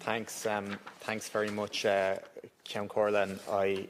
Thanks very much, Ceann Corlin. I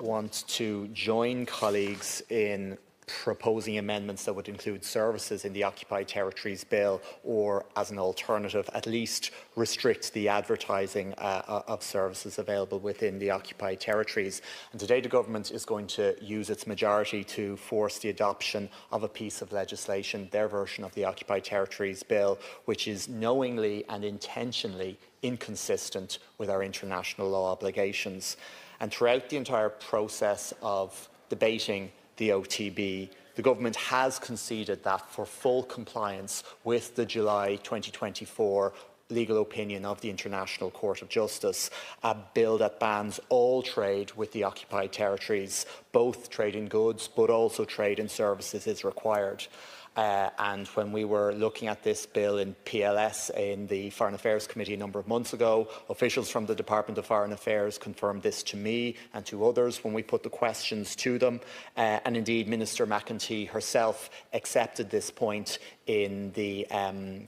want to join colleagues in proposing amendments that would include services in the Occupied Territories Bill, or as an alternative, at least restrict the advertising of services available within the Occupied Territories. And today the Government is going to use its majority to force the adoption of a piece of legislation, their version of the Occupied Territories Bill, which is knowingly and intentionally inconsistent with our international law obligations. And throughout the entire process of debating the OTB, the Government has conceded that for full compliance with the July 2024 legal opinion of the International Court of Justice, a bill that bans all trade with the occupied territories, both trade in goods but also trade in services, is required. And when we were looking at this bill in PLS in the Foreign Affairs Committee a number of months ago, officials from the Department of Foreign Affairs confirmed this to me and to others when we put the questions to them. And indeed, Minister McEntee herself accepted this point in the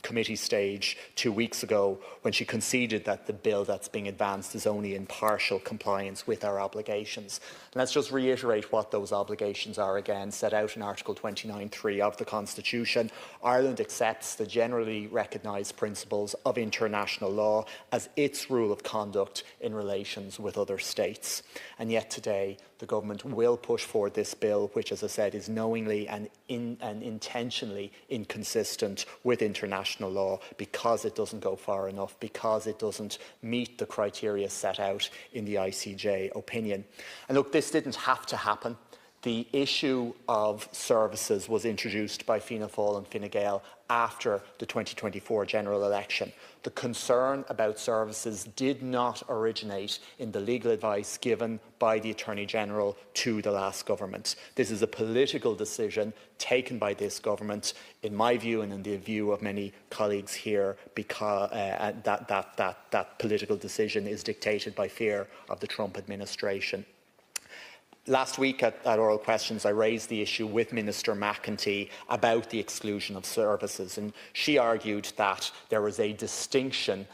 committee stage 2 weeks ago, when she conceded that the bill that's being advanced is only in partial compliance with our obligations. And let's just reiterate what those obligations are again, set out in Article 29(3) of the Constitution. Ireland accepts the generally recognised principles of international law as its rule of conduct in relations with other states. And yet today, the Government will push forward this bill, which, as I said, is knowingly and intentionally inconsistent with international law, because it doesn't go far enough, because it doesn't meet the criteria set out in the ICJ opinion. And look, this didn't have to happen. The issue of services was introduced by Fianna Fáil and Fine Gael after the 2024 general election. The concern about services did not originate in the legal advice given by the Attorney-General to the last government. This is a political decision taken by this government, in my view and in the view of many colleagues here, because that political decision is dictated by fear of the Trump administration. Last week at oral questions, I raised the issue with Minister McEntee about the exclusion of services, and she argued that there was a distinction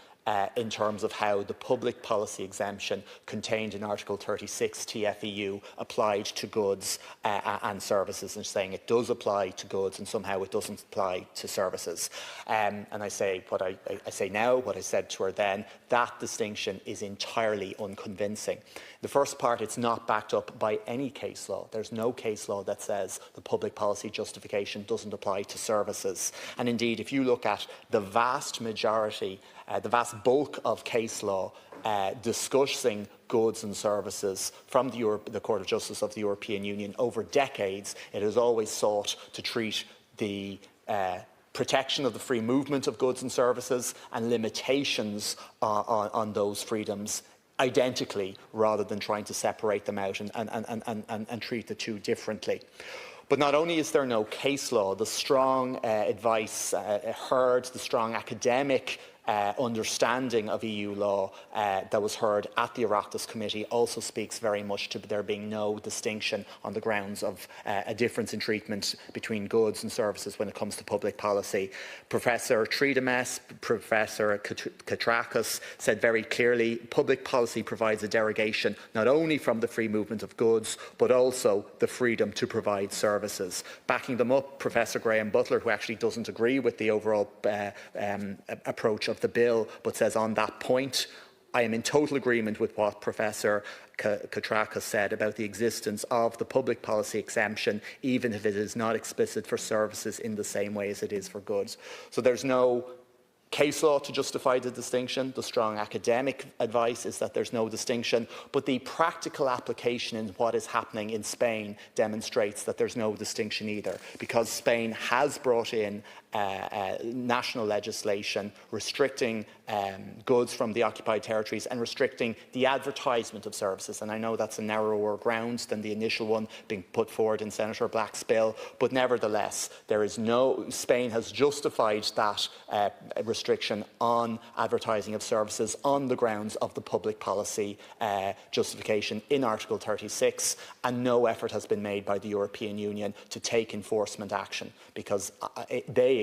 in terms of how the public policy exemption contained in Article 36 TFEU applied to goods and services, and saying it does apply to goods and somehow it doesn't apply to services. And I say what I say now, what I said to her then, that distinction is entirely unconvincing. The first part, it's not backed up by any case law. There's no case law that says the public policy justification doesn't apply to services. And indeed, if you look at the vast majority, the vast bulk of case law discussing goods and services from the Court of Justice of the European Union over decades, it has always sought to treat the protection of the free movement of goods and services and limitations on those freedoms identically, rather than trying to separate them out and treat the two differently. But not only is there no case law, the strong advice heard, the strong academic understanding of EU law that was heard at the Oireachtas Committee also speaks very much to there being no distinction on the grounds of a difference in treatment between goods and services when it comes to public policy. Professor Tredemes, Professor Katrakis said very clearly, public policy provides a derogation not only from the free movement of goods, but also the freedom to provide services. Backing them up, Professor Graham Butler, who actually doesn't agree with the overall approach of the bill, but says on that point, I am in total agreement with what Professor Katrakis said about the existence of the public policy exemption, even if it is not explicit for services in the same way as it is for goods. So there's no case law to justify the distinction. The strong academic advice is that there's no distinction, but the practical application in what is happening in Spain demonstrates that there's no distinction either, because Spain has brought in national legislation restricting goods from the occupied territories and restricting the advertisement of services. And I know that's a narrower ground than the initial one being put forward in Senator Black's bill, but nevertheless, Spain has justified that restriction on advertising of services on the grounds of the public policy justification in Article 36, and no effort has been made by the European Union to take enforcement action, because they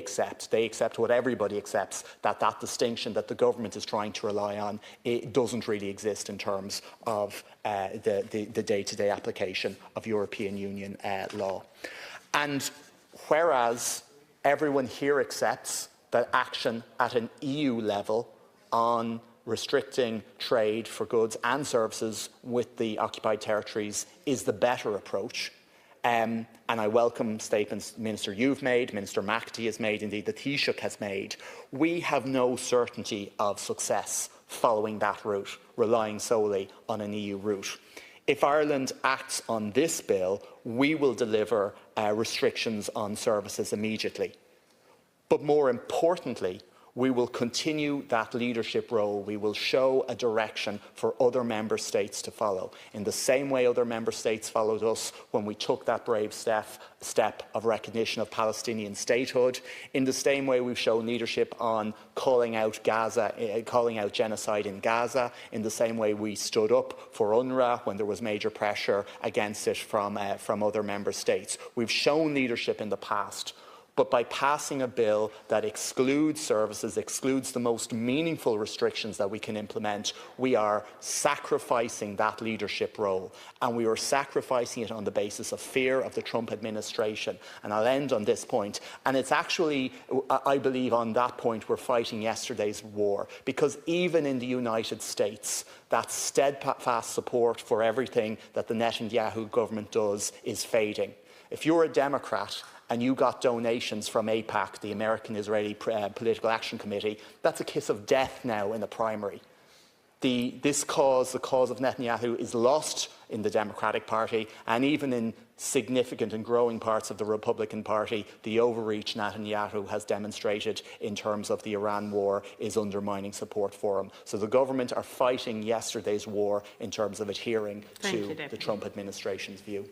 they accept what everybody accepts, that that distinction that the government is trying to rely on, it doesn't really exist in terms of the day-to-day application of European Union law. And whereas everyone here accepts that action at an EU level on restricting trade for goods and services with the occupied territories is the better approach. And I welcome statements, Minister, you've made, Minister McAtee has made, indeed the Taoiseach has made. We have no certainty of success following that route, relying solely on an EU route. If Ireland acts on this bill, we will deliver restrictions on services immediately. But more importantly, we will continue that leadership role. We will show a direction for other member states to follow, in the same way other member states followed us when we took that brave step of recognition of Palestinian statehood, in the same way we've shown leadership on calling out genocide in Gaza, in the same way we stood up for UNRWA when there was major pressure against it from other member states. We've shown leadership in the past. But by passing a bill that excludes services, excludes the most meaningful restrictions that we can implement, we are sacrificing that leadership role. And we are sacrificing it on the basis of fear of the Trump administration. And I'll end on this point. And it's actually, I believe, on that point we're fighting yesterday's war. Because even in the United States, that steadfast support for everything that the Netanyahu government does is fading. If you're a Democrat and you got donations from AIPAC, the American-Israeli Political Action Committee, that's a kiss of death now in the primary. The cause of Netanyahu, is lost in the Democratic Party, and even in significant and growing parts of the Republican Party, the overreach Netanyahu has demonstrated in terms of the Iran war is undermining support for him. So the government are fighting yesterday's war in terms of adhering to the Trump administration's view.